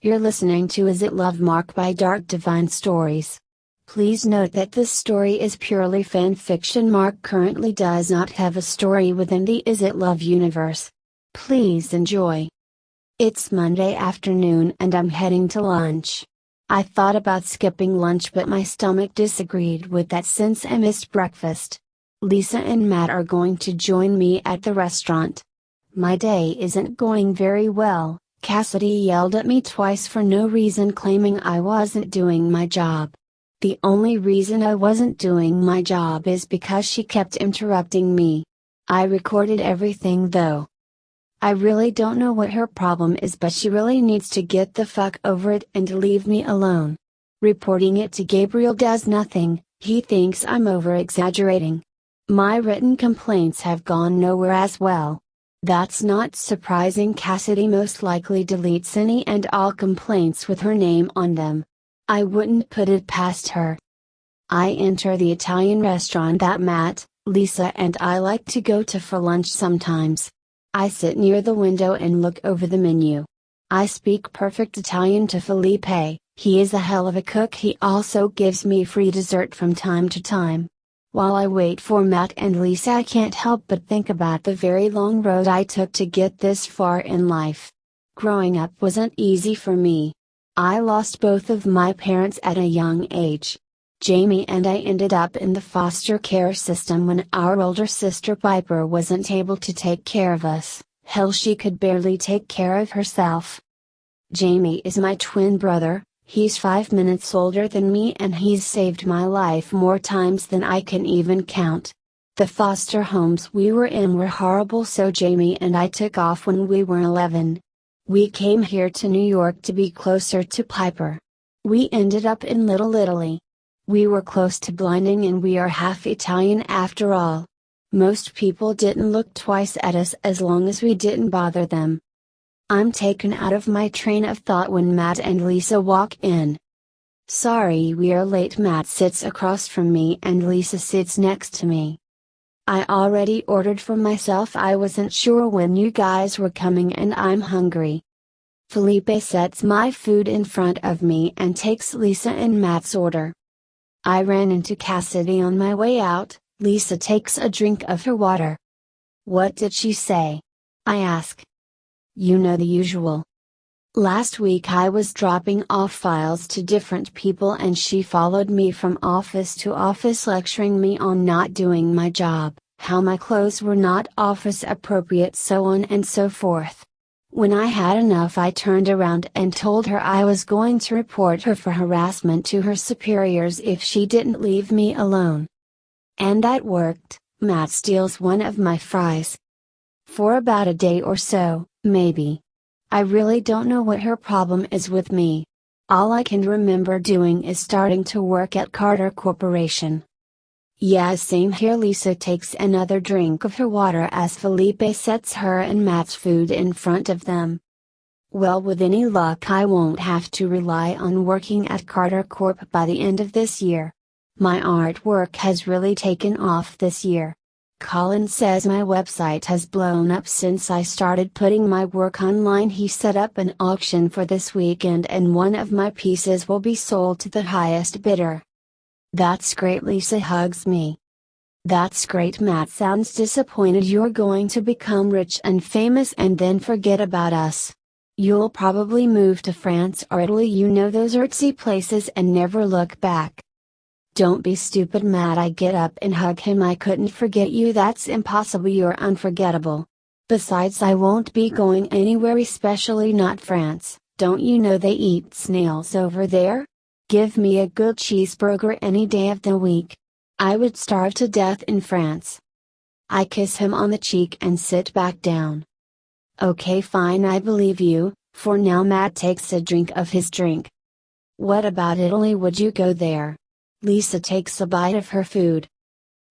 You're listening to Is It Love Mark by Dark Divine Stories. Please note that this story is purely fan fiction. Mark currently does not have a story within the Is It Love universe. Please enjoy. It's Monday afternoon and I'm heading to lunch. I thought about skipping lunch but my stomach disagreed with that since I missed breakfast. Lisa and Matt are going to join me at the restaurant. My day isn't going very well. Cassidy yelled at me twice for no reason, claiming I wasn't doing my job. The only reason I wasn't doing my job is because she kept interrupting me. I recorded everything though. I really don't know what her problem is, but she really needs to get the fuck over it and leave me alone. Reporting it to Gabriel does nothing, he thinks I'm over-exaggerating. My written complaints have gone nowhere as well. That's not surprising. Cassidy most likely deletes any and all complaints with her name on them. I wouldn't put it past her. I enter the Italian restaurant that Matt, Lisa and I like to go to for lunch sometimes. I sit near the window and look over the menu. I speak perfect Italian to Felipe, he is a hell of a cook. He also gives me free dessert from time to time. While I wait for Matt and Lisa, I can't help but think about the very long road I took to get this far in life. Growing up wasn't easy for me. I lost both of my parents at a young age. Jamie and I ended up in the foster care system when our older sister Piper wasn't able to take care of us. Hell, she could barely take care of herself. Jamie is my twin brother. He's 5 minutes older than me and he's saved my life more times than I can even count. The foster homes we were in were horrible, so Jamie and I took off when we were 11. We came here to New York to be closer to Piper. We ended up in Little Italy. We were close to blinding and we are half Italian after all. Most people didn't look twice at us as long as we didn't bother them. I'm taken out of my train of thought when Matt and Lisa walk in. Sorry, we are late. Matt sits across from me and Lisa sits next to me. I already ordered for myself. I wasn't sure when you guys were coming and I'm hungry. Felipe sets my food in front of me and takes Lisa and Matt's order. I ran into Cassidy on my way out. Lisa takes a drink of her water. What did she say? I ask. You know the usual. Last week I was dropping off files to different people and she followed me from office to office lecturing me on not doing my job, how my clothes were not office appropriate, so on and so forth. When I had enough, I turned around and told her I was going to report her for harassment to her superiors if she didn't leave me alone. And that worked. Matt steals one of my fries. For about a day or so, maybe. I really don't know what her problem is with me. All I can remember doing is starting to work at Carter Corporation. Yeah, same here. Lisa takes another drink of her water as Felipe sets her and Matt's food in front of them. Well, with any luck I won't have to rely on working at Carter Corp by the end of this year. My artwork has really taken off this year. Colin says my website has blown up since I started putting my work online. He set up an auction for this weekend and one of my pieces will be sold to the highest bidder. That's great. Lisa hugs me. That's great. Matt sounds disappointed. You're going to become rich and famous and then forget about us. You'll probably move to France or Italy, you know, those artsy places, and never look back. Don't be stupid, Matt. I get up and hug him. I couldn't forget you. That's impossible. You're unforgettable. Besides, I won't be going anywhere, especially not France. Don't you know they eat snails over there? Give me a good cheeseburger any day of the week. I would starve to death in France. I kiss him on the cheek and sit back down. Okay, fine, I believe you. For now. Matt takes a drink of his drink. What about Italy? Would you go there? Lisa takes a bite of her food.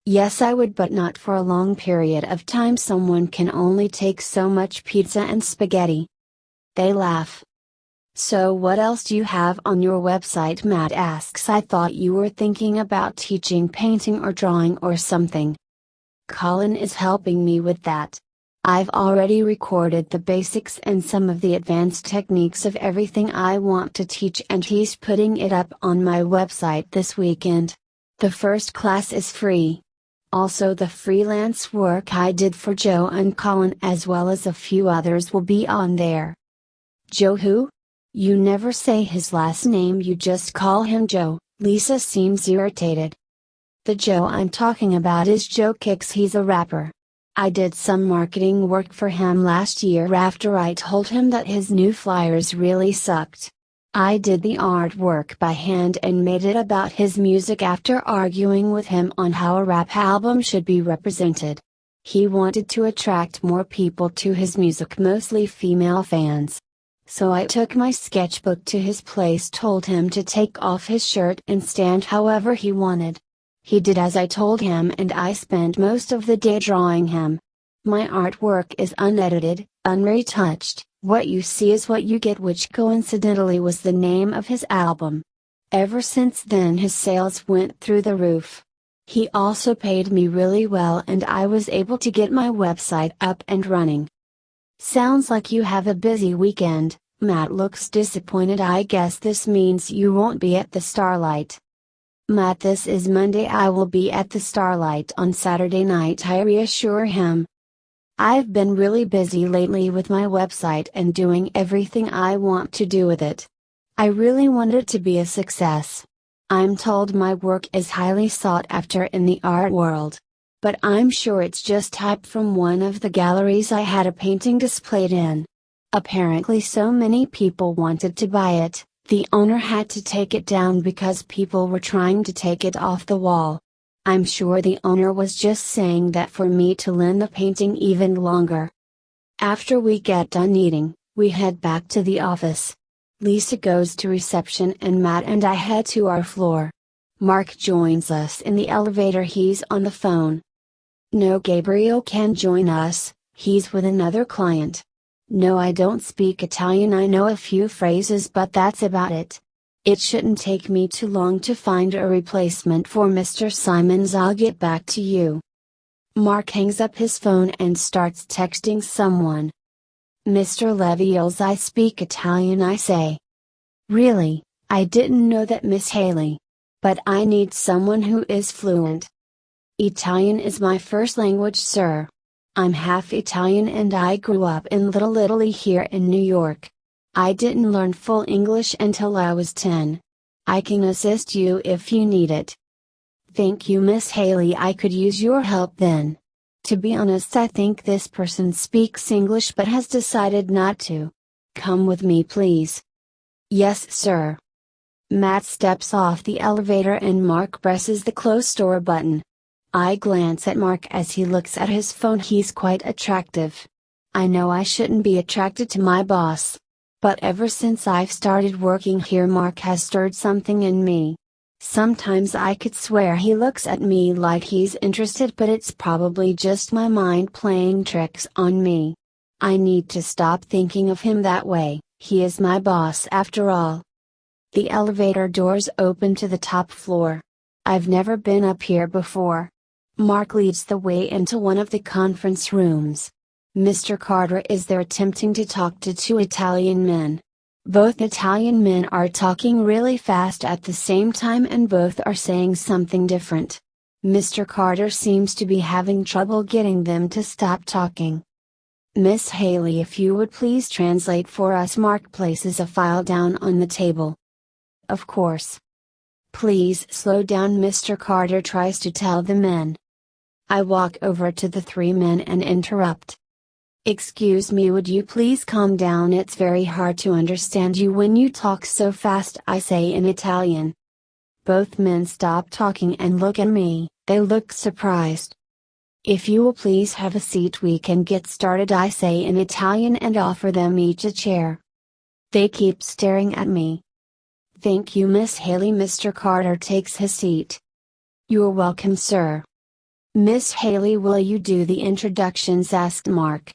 Yes, I would, but not for a long period of time. Someone can only take so much pizza and spaghetti. They laugh. So what else do you have on your website? Matt asks. I thought you were thinking about teaching painting or drawing or something. Colin is helping me with that. I've already recorded the basics and some of the advanced techniques of everything I want to teach, and he's putting it up on my website this weekend. The first class is free. Also, the freelance work I did for Joe and Colin as well as a few others will be on there. Joe who? You never say his last name, you just call him Joe. Lisa seems irritated. The Joe I'm talking about is Joe Kicks. He's a rapper. I did some marketing work for him last year after I told him that his new flyers really sucked. I did the artwork by hand and made it about his music after arguing with him on how a rap album should be represented. He wanted to attract more people to his music, mostly female fans. So I took my sketchbook to his place, told him to take off his shirt and stand however he wanted. He did as I told him, and I spent most of the day drawing him. My artwork is unedited, unretouched. What you see is what you get, which coincidentally was the name of his album. Ever since then his sales went through the roof. He also paid me really well and I was able to get my website up and running. Sounds like you have a busy weekend. Matt looks disappointed. I guess this means you won't be at the Starlight. Matt, this is Monday. I will be at the Starlight on Saturday night, I reassure him. I've been really busy lately with my website and doing everything I want to do with it. I really want it to be a success. I'm told my work is highly sought after in the art world. But I'm sure it's just hype from one of the galleries I had a painting displayed in. Apparently so many people wanted to buy it, the owner had to take it down because people were trying to take it off the wall. I'm sure the owner was just saying that for me to lend the painting even longer. After we get done eating, we head back to the office. Lisa goes to reception and Matt and I head to our floor. Mark joins us in the elevator. He's on the phone. No, Gabriel can join us, he's with another client. No, I don't speak Italian. I know a few phrases but that's about it. It shouldn't take me too long to find a replacement for Mr. Simons. I'll get back to you. Mark hangs up his phone and starts texting someone. Mr. Levy yells, I speak Italian, I say. Really? I didn't know that, Miss Haley. But I need someone who is fluent. Italian is my first language, sir. I'm half Italian and I grew up in Little Italy here in New York. I didn't learn full English until I was 10. I can assist you if you need it. Thank you, Miss Haley. I could use your help then. To be honest, I think this person speaks English but has decided not to. Come with me, please. Yes, sir. Matt steps off the elevator and Mark presses the close door button. I glance at Mark as he looks at his phone. He's quite attractive. I know I shouldn't be attracted to my boss. But ever since I've started working here, Mark has stirred something in me. Sometimes I could swear he looks at me like he's interested, but it's probably just my mind playing tricks on me. I need to stop thinking of him that way. He is my boss after all. The elevator doors open to the top floor. I've never been up here before. Mark leads the way into one of the conference rooms. Mr. Carter is there attempting to talk to two Italian men. Both Italian men are talking really fast at the same time and both are saying something different. Mr. Carter seems to be having trouble getting them to stop talking. Miss Haley, if you would please translate for us. Mark places a file down on the table. Of course. Please slow down, Mr. Carter tries to tell the men. I walk over to the three men and interrupt. Excuse me, would you please calm down? It's very hard to understand you when you talk so fast, I say in Italian. Both men stop talking and look at me. They look surprised. If you will please have a seat, we can get started, I say in Italian and offer them each a chair. They keep staring at me. Thank you, Miss Haley. Mr. Carter takes his seat. You're welcome, sir. Miss Haley, will you do the introductions? Asked Mark.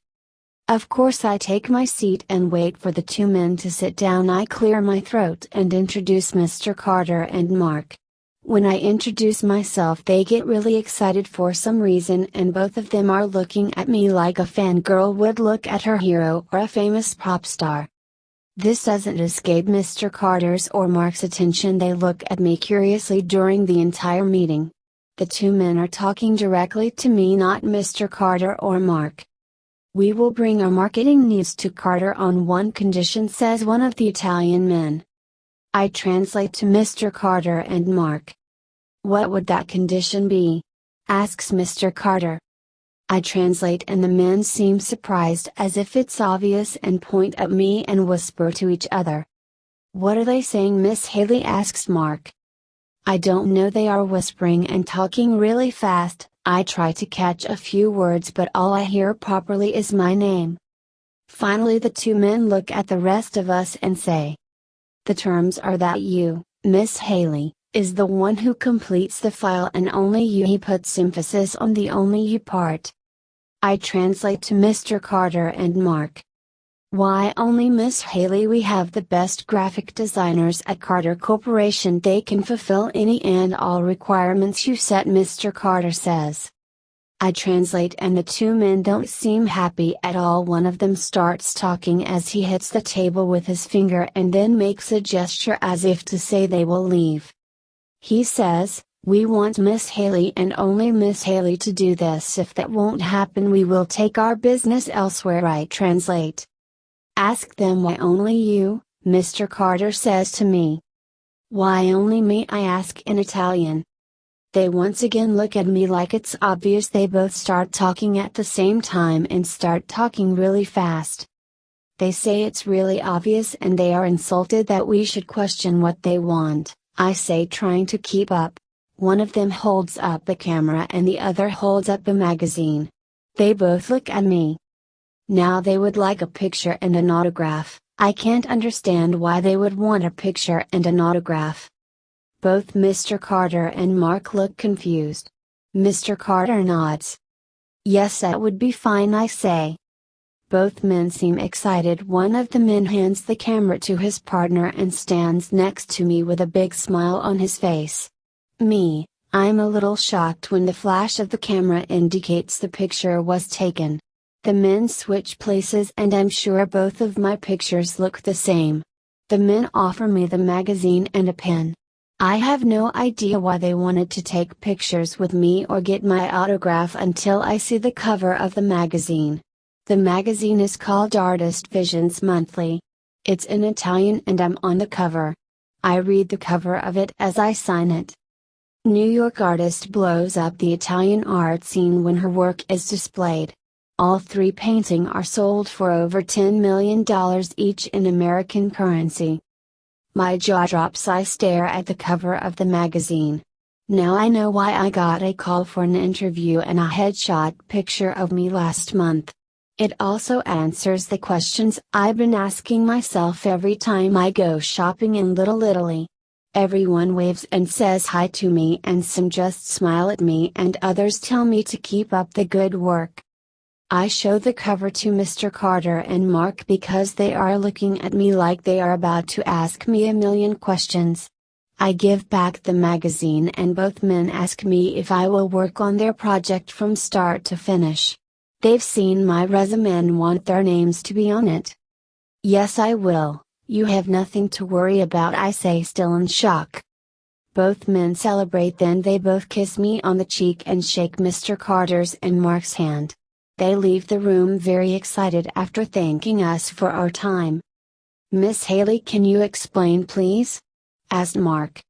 Of course. I take my seat and wait for the two men to sit down. I clear my throat and introduce Mr. Carter and Mark. When I introduce myself, they get really excited for some reason, and both of them are looking at me like a fangirl would look at her hero or a famous pop star. This doesn't escape Mr. Carter's or Mark's attention. They look at me curiously during the entire meeting. The two men are talking directly to me, not Mr. Carter or Mark. "We will bring our marketing needs to Carter on one condition," says one of the Italian men. I translate to Mr. Carter and Mark. "What would that condition be?" asks Mr. Carter. I translate and the men seem surprised, as if it's obvious, and point at me and whisper to each other. "What are they saying, Miss Haley?" asks Mark. I don't know, they are whispering and talking really fast. I try to catch a few words, but all I hear properly is my name. Finally the two men look at the rest of us and say, "The terms are that you, Miss Haley, is the one who completes the file, and only you." He puts emphasis on the only you part. I translate to Mr. Carter and Mark. "Why only Miss Haley? We have the best graphic designers at Carter Corporation. They can fulfill any and all requirements you set," Mr. Carter says. I translate and the two men don't seem happy at all. One of them starts talking as he hits the table with his finger and then makes a gesture as if to say they will leave. He says, "We want Miss Haley and only Miss Haley to do this. If that won't happen, we will take our business elsewhere." I translate. "Ask them why only you," Mr. Carter says to me. "Why only me?" I ask in Italian. They once again look at me like it's obvious. They both start talking at the same time and start talking really fast. They say it's really obvious and they are insulted that we should question what they want, I say, trying to keep up. One of them holds up the camera and the other holds up a magazine. They both look at me. Now they would like a picture and an autograph. I can't understand why they would want a picture and an autograph. Both Mr. Carter and Mark look confused. Mr. Carter nods. "Yes, that would be fine," I say. Both men seem excited. One of the men hands the camera to his partner and stands next to me with a big smile on his face. Me, I'm a little shocked when the flash of the camera indicates the picture was taken. The men switch places and I'm sure both of my pictures look the same. The men offer me the magazine and a pen. I have no idea why they wanted to take pictures with me or get my autograph until I see the cover of the magazine. The magazine is called Artist Visions Monthly. It's in Italian and I'm on the cover. I read the cover of it as I sign it. New York artist blows up the Italian art scene when her work is displayed. All three paintings are sold for over $10 million each in American currency. My jaw drops. I stare at the cover of the magazine. Now I know why I got a call for an interview and a headshot picture of me last month. It also answers the questions I've been asking myself every time I go shopping in Little Italy. Everyone waves and says hi to me, and some just smile at me, and others tell me to keep up the good work. I show the cover to Mr. Carter and Mark because they are looking at me like they are about to ask me a million questions. I give back the magazine and both men ask me if I will work on their project from start to finish. They've seen my resume and want their names to be on it. "Yes, I will, you have nothing to worry about," I say, still in shock. Both men celebrate, then they both kiss me on the cheek and shake Mr. Carter's and Mark's hand. They leave the room very excited after thanking us for our time. "Miss Haley, can you explain please?" asked Mark.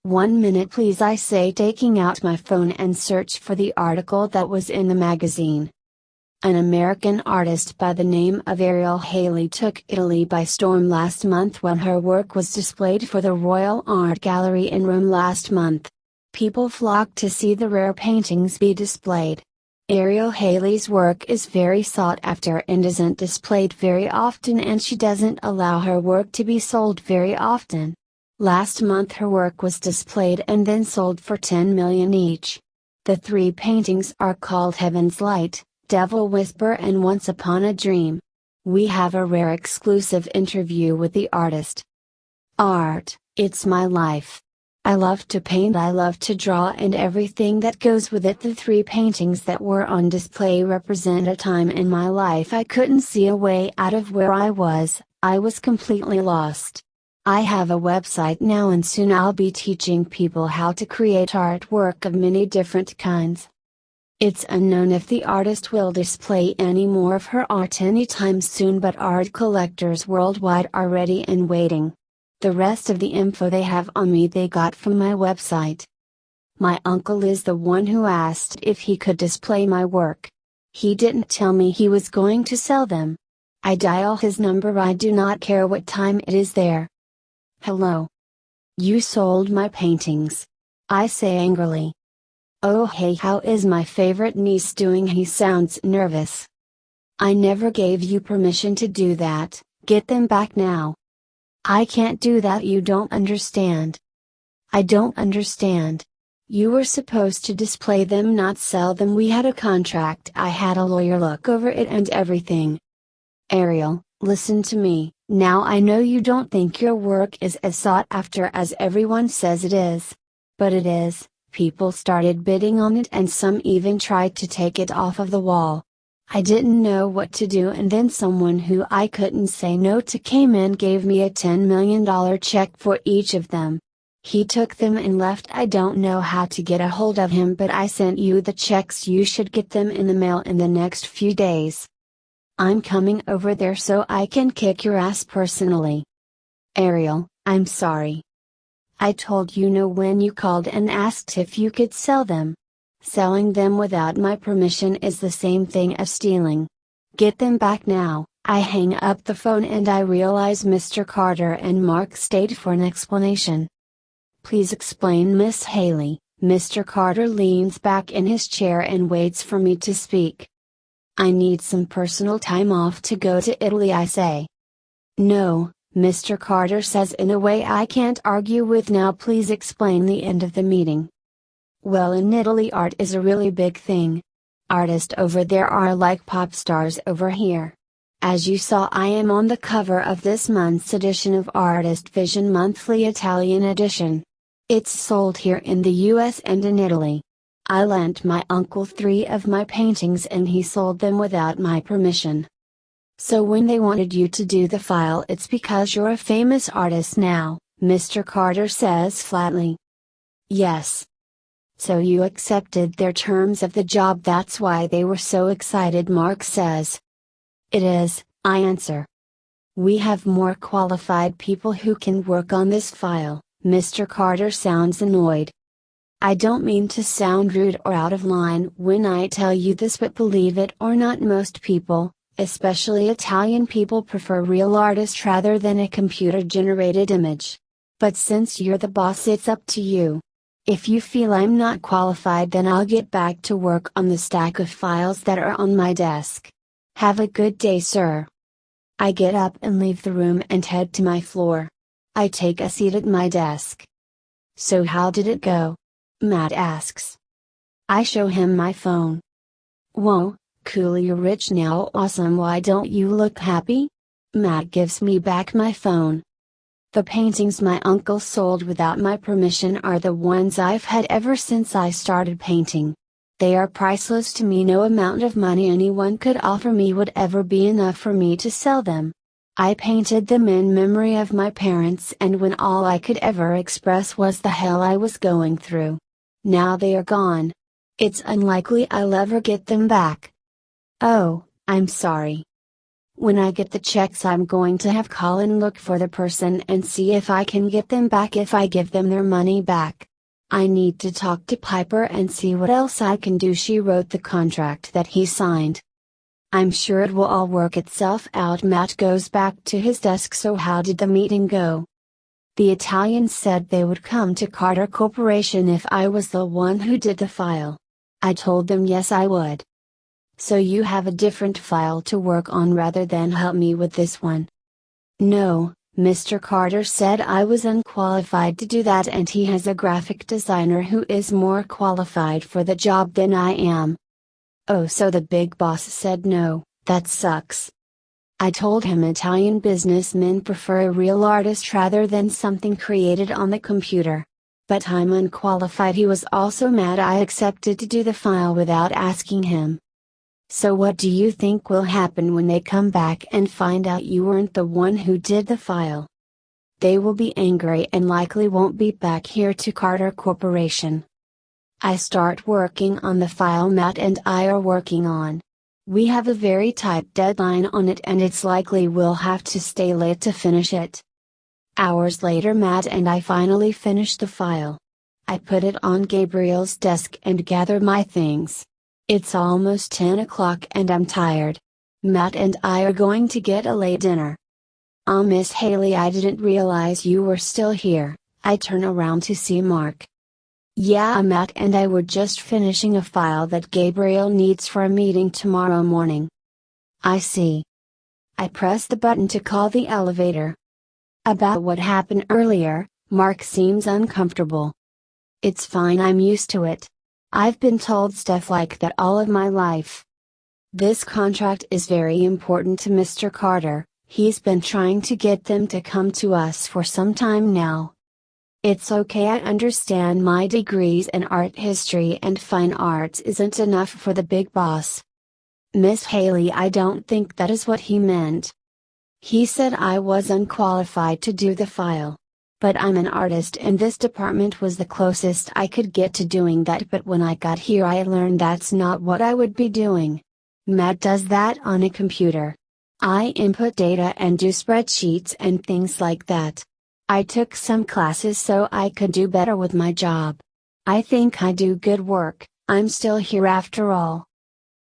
"1 minute please," I say, taking out my phone and search for the article that was in the magazine. An American artist by the name of Ariel Haley took Italy by storm last month when her work was displayed for the Royal Art Gallery in Rome last month. People flocked to see the rare paintings be displayed. Ariel Haley's work is very sought after and isn't displayed very often, and she doesn't allow her work to be sold very often. Last month her work was displayed and then sold for $10 million each. The three paintings are called Heaven's Light, Devil Whisper and Once Upon a Dream. We have a rare exclusive interview with the artist. "Art, it's my life. I love to paint, I love to draw, and everything that goes with it. The 3 paintings that were on display represent a time in my life I couldn't see a way out of. Where I was completely lost. I have a website now, and soon I'll be teaching people how to create artwork of many different kinds. It's unknown if the artist will display any more of her art anytime soon, but art collectors worldwide are ready and waiting. The rest of the info they have on me they got from my website. My uncle is the one who asked if he could display my work. He didn't tell me he was going to sell them. I dial his number, I do not care what time it is there. Hello. You sold my paintings. I say angrily. Oh hey, how is my favorite niece doing? He sounds nervous. I never gave you permission to do that, get them back now. I can't do that, you don't understand. I don't understand. You were supposed to display them, not sell them. We had a contract, I had a lawyer look over it and everything. Ariel, listen to me, now I know you don't think your work is as sought after as everyone says it is. But it is. People started bidding on it and some even tried to take it off of the wall. I didn't know what to do, and then someone who I couldn't say no to came in, gave me a $10 million check for each of them. He took them and left. I don't know how to get a hold of him, but I sent you the checks. You should get them in the mail in the next few days. I'm coming over there so I can kick your ass personally. Ariel, I'm sorry. I told you no when you called and asked if you could sell them. Selling them without my permission is the same thing as stealing. Get them back now. I hang up the phone and I realize Mr. Carter and Mark stayed for an explanation. Please explain, Miss Haley. Mr. Carter leans back in his chair and waits for me to speak. I need some personal time off to go to Italy, I say. No, Mr. Carter says in a way I can't argue with. Now please explain the end of the meeting. Well, in Italy art is a really big thing. Artists over there are like pop stars over here. As you saw, I am on the cover of this month's edition of Artist Vision Monthly Italian edition. It's sold here in the US and in Italy. I lent my uncle 3 of my paintings and he sold them without my permission. So when they wanted you to do the file, it's because you're a famous artist now, Mr. Carter says flatly. Yes. So you accepted their terms of the job, that's why they were so excited, Mark says. It is, I answer. We have more qualified people who can work on this file. Mr. Carter sounds annoyed. I don't mean to sound rude or out of line when I tell you this, but believe it or not, most people, especially Italian people, prefer real artists rather than a computer-generated image. But since you're the boss, it's up to you. If you feel I'm not qualified, then I'll get back to work on the stack of files that are on my desk. Have a good day, sir. I get up and leave the room and head to my floor. I take a seat at my desk. So how did it go? Matt asks. I show him my phone. Whoa, cool, you're rich now, awesome, why don't you look happy? Matt gives me back my phone. The paintings my uncle sold without my permission are the ones I've had ever since I started painting. They are priceless to me. No amount of money anyone could offer me would ever be enough for me to sell them. I painted them in memory of my parents, and when all I could ever express was the hell I was going through. Now they are gone. It's unlikely I'll ever get them back. Oh, I'm sorry. When I get the checks, I'm going to have Colin look for the person and see if I can get them back if I give them their money back. I need to talk to Piper and see what else I can do. She wrote the contract that he signed. I'm sure it will all work itself out. Matt goes back to his desk. So how did the meeting go? The Italians said they would come to Carter Corporation if I was the one who did the file. I told them yes, I would. So you have a different file to work on rather than help me with this one? No, Mr. Carter said I was unqualified to do that, and he has a graphic designer who is more qualified for the job than I am. Oh, so the big boss said no, that sucks. I told him Italian businessmen prefer a real artist rather than something created on the computer. But I'm unqualified. He was also mad I accepted to do the file without asking him. So what do you think will happen when they come back and find out you weren't the one who did the file? They will be angry and likely won't be back here to Carter Corporation. I start working on the file Matt and I are working on. We have a very tight deadline on it and it's likely we'll have to stay late to finish it. Hours later Matt and I finally finish the file. I put it on Gabriel's desk and gather my things. It's almost 10 o'clock and I'm tired. Matt and I are going to get a late dinner. Miss Haley, I didn't realize you were still here. I turn around to see Mark. Yeah, Matt and I were just finishing a file that Gabriel needs for a meeting tomorrow morning. I see. I press the button to call the elevator. About what happened earlier, Mark seems uncomfortable. It's fine, I'm used to it. I've been told stuff like that all of my life. This contract is very important to Mr. Carter. He's been trying to get them to come to us for some time now. It's okay, I understand my degrees in art history and fine arts isn't enough for the big boss. Miss Haley, I don't think that is what he meant. He said I was unqualified to do the file. But I'm an artist and this department was the closest I could get to doing that, but when I got here I learned that's not what I would be doing. Matt does that on a computer. I input data and do spreadsheets and things like that. I took some classes so I could do better with my job. I think I do good work, I'm still here after all.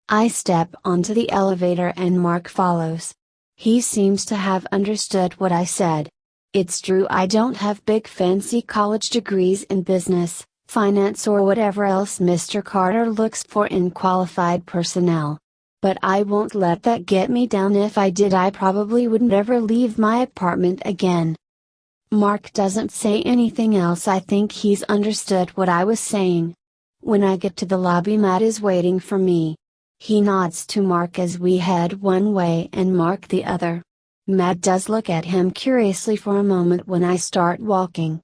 I step onto the elevator and Mark follows. He seems to have understood what I said. It's true I don't have big fancy college degrees in business, finance or whatever else Mr. Carter looks for in qualified personnel. But I won't let that get me down. If I did I probably wouldn't ever leave my apartment again. Mark doesn't say anything else. I think he's understood what I was saying. When I get to the lobby Matt is waiting for me. He nods to Mark as we head one way and Mark the other. Matt does look at him curiously for a moment when I start walking.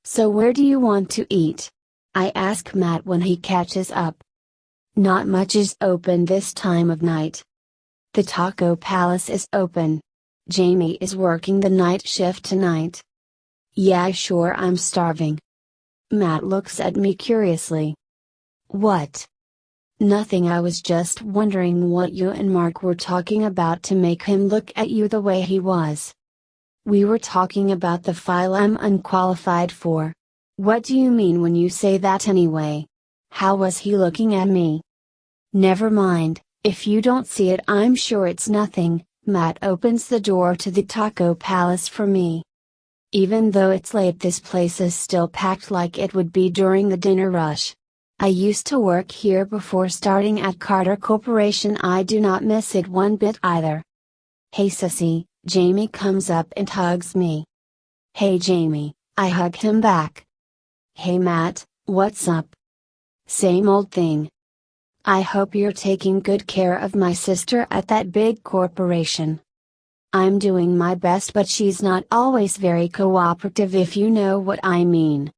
So where do you want to eat? I ask Matt when he catches up. Not much is open this time of night. The Taco Palace is open. Jamie is working the night shift tonight. Yeah, sure, I'm starving. Matt looks at me curiously. What? Nothing, I was just wondering what you and Mark were talking about to make him look at you the way he was. We were talking about the file I'm unqualified for. What do you mean when you say that anyway? How was he looking at me? Never mind, if you don't see it I'm sure it's nothing. Matt opens the door to the Taco Palace for me. Even though it's late this place is still packed like it would be during the dinner rush. I used to work here before starting at Carter Corporation. I do not miss it one bit either. Hey sissy, Jamie comes up and hugs me. Hey Jamie, I hug him back. Hey Matt, what's up? Same old thing. I hope you're taking good care of my sister at that big corporation. I'm doing my best, but she's not always very cooperative, if you know what I mean.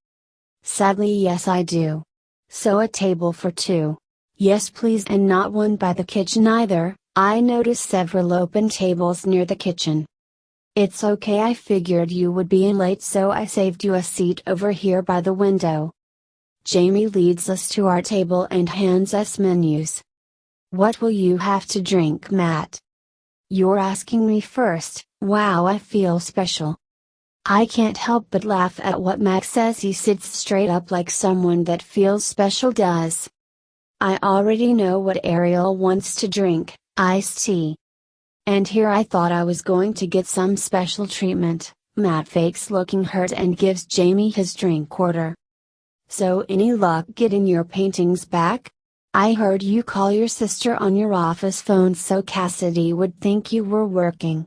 Sadly, yes, I do. So a table for two. Yes, please, and not one by the kitchen either. I noticed several open tables near the kitchen. It's okay, I figured you would be in late, so I saved you a seat over here by the window. Jamie leads us to our table and hands us menus. What will you have to drink, Matt? You're asking me first. Wow, I feel special. I can't help but laugh at what Matt says. He sits straight up like someone that feels special does. I already know what Ariel wants to drink, iced tea. And here I thought I was going to get some special treatment. Matt fakes looking hurt and gives Jamie his drink order. So any luck getting your paintings back? I heard you call your sister on your office phone so Cassidy would think you were working.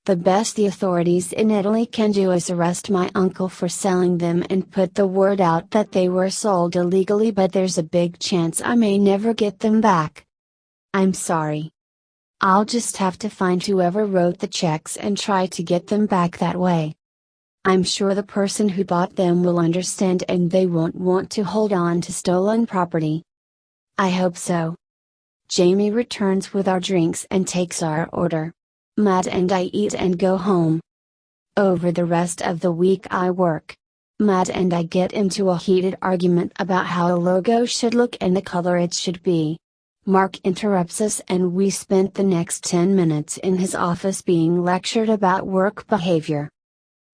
The best the authorities in Italy can do is arrest my uncle for selling them and put the word out that they were sold illegally, but there's a big chance I may never get them back. I'm sorry. I'll just have to find whoever wrote the checks and try to get them back that way. I'm sure the person who bought them will understand and they won't want to hold on to stolen property. I hope so. Jamie returns with our drinks and takes our order. Matt and I eat and go home. Over the rest of the week I work. Matt and I get into a heated argument about how a logo should look and the color it should be. Mark interrupts us and we spent the next 10 minutes in his office being lectured about work behavior.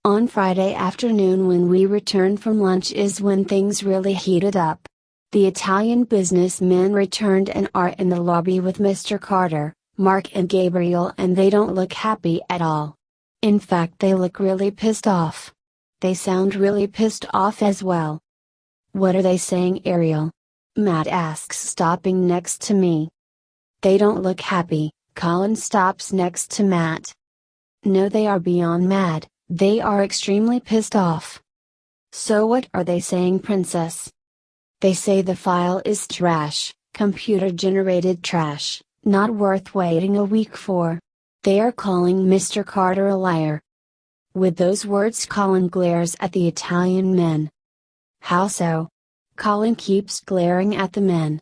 On Friday afternoon when we return from lunch is when things really heated up. The Italian businessmen returned and are in the lobby with Mr. Carter, Mark and Gabriel, and they don't look happy at all. In fact, they look really pissed off. They sound really pissed off as well. What are they saying, Ariel? Matt asks, stopping next to me. They don't look happy. Colin stops next to Matt. No, they are beyond mad. They are extremely pissed off. So what are they saying, Princess? They say the file is trash, computer-generated trash, not worth waiting a week for. They are calling Mr. Carter a liar. With those words, Colin glares at the Italian men. How so? Colin keeps glaring at the men.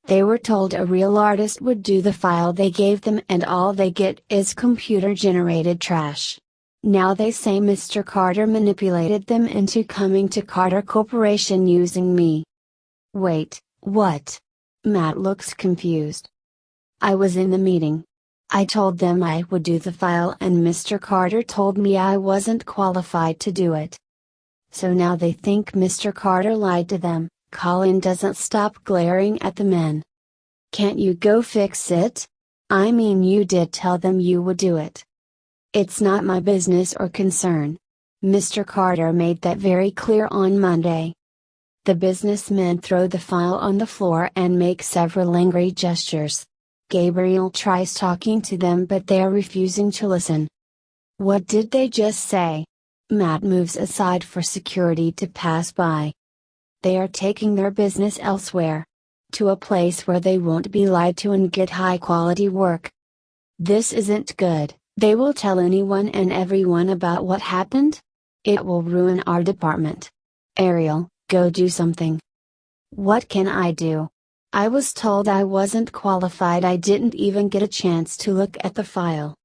They were told a real artist would do the file they gave them and all they get is computer-generated trash. Now they say Mr. Carter manipulated them into coming to Carter Corporation using me. Wait, what? Matt looks confused. I was in the meeting. I told them I would do the file and Mr. Carter told me I wasn't qualified to do it. So now they think Mr. Carter lied to them. Colin doesn't stop glaring at the men. Can't you go fix it? I mean, you did tell them you would do it. It's not my business or concern. Mr. Carter made that very clear on Monday. The businessmen throw the file on the floor and make several angry gestures. Gabriel tries talking to them but they are refusing to listen. What did they just say? Matt moves aside for security to pass by. They are taking their business elsewhere. To a place where they won't be lied to and get high quality work. This isn't good. They will tell anyone and everyone about what happened? It will ruin our department. Ariel, go do something. What can I do? I was told I wasn't qualified. I didn't even get a chance to look at the file.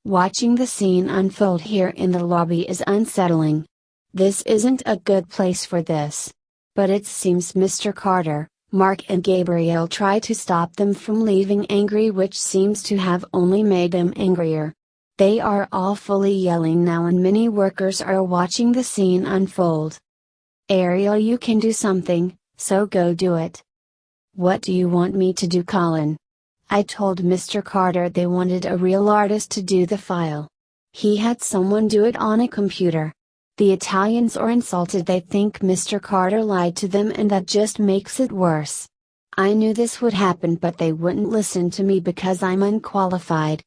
Watching the scene unfold here in the lobby is unsettling. This isn't a good place for this. But it seems Mr. Carter, Mark and Gabriel try to stop them from leaving angry, which seems to have only made them angrier. They are all fully yelling now and many workers are watching the scene unfold. Ariel, you can do something, so go do it. What do you want me to do, Colin? I told Mr. Carter they wanted a real artist to do the file. He had someone do it on a computer. The Italians are insulted. They think Mr. Carter lied to them and that just makes it worse. I knew this would happen but they wouldn't listen to me because I'm unqualified.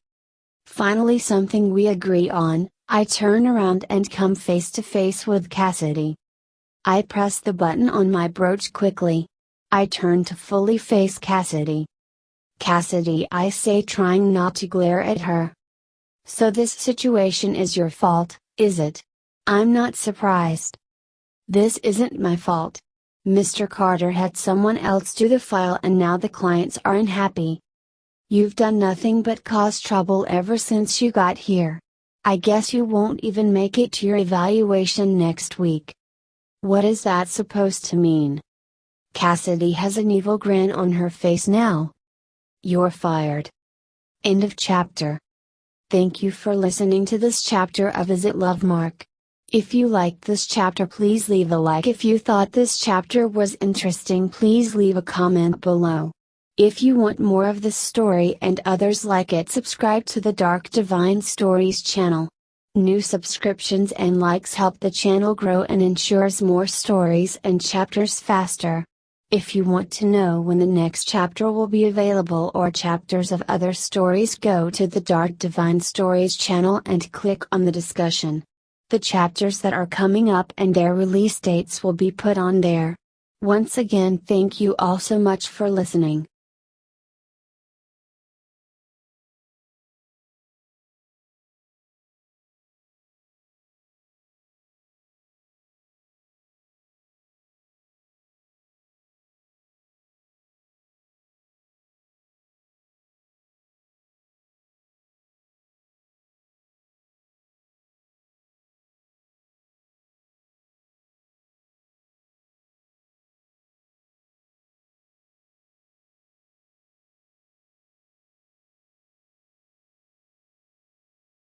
Finally, something we agree on, I turn around and come face to face with Cassidy. I press the button on my brooch quickly. I turn to fully face Cassidy. Cassidy, I say, trying not to glare at her. So this situation is your fault, is it? I'm not surprised. This isn't my fault. Mr. Carter had someone else do the file and now the clients are unhappy. You've done nothing but cause trouble ever since you got here. I guess you won't even make it to your evaluation next week. What is that supposed to mean? Cassidy has an evil grin on her face now. You're fired. End of chapter. Thank you for listening to this chapter of Is It Love, Mark? If you liked this chapter, please leave a like. If you thought this chapter was interesting, please leave a comment below. If you want more of this story and others like it, subscribe to the Dark Divine Stories channel. New subscriptions and likes help the channel grow and ensures more stories and chapters faster. If you want to know when the next chapter will be available or chapters of other stories, go to the Dark Divine Stories channel and click on the discussion. The chapters that are coming up and their release dates will be put on there. Once again, thank you all so much for listening.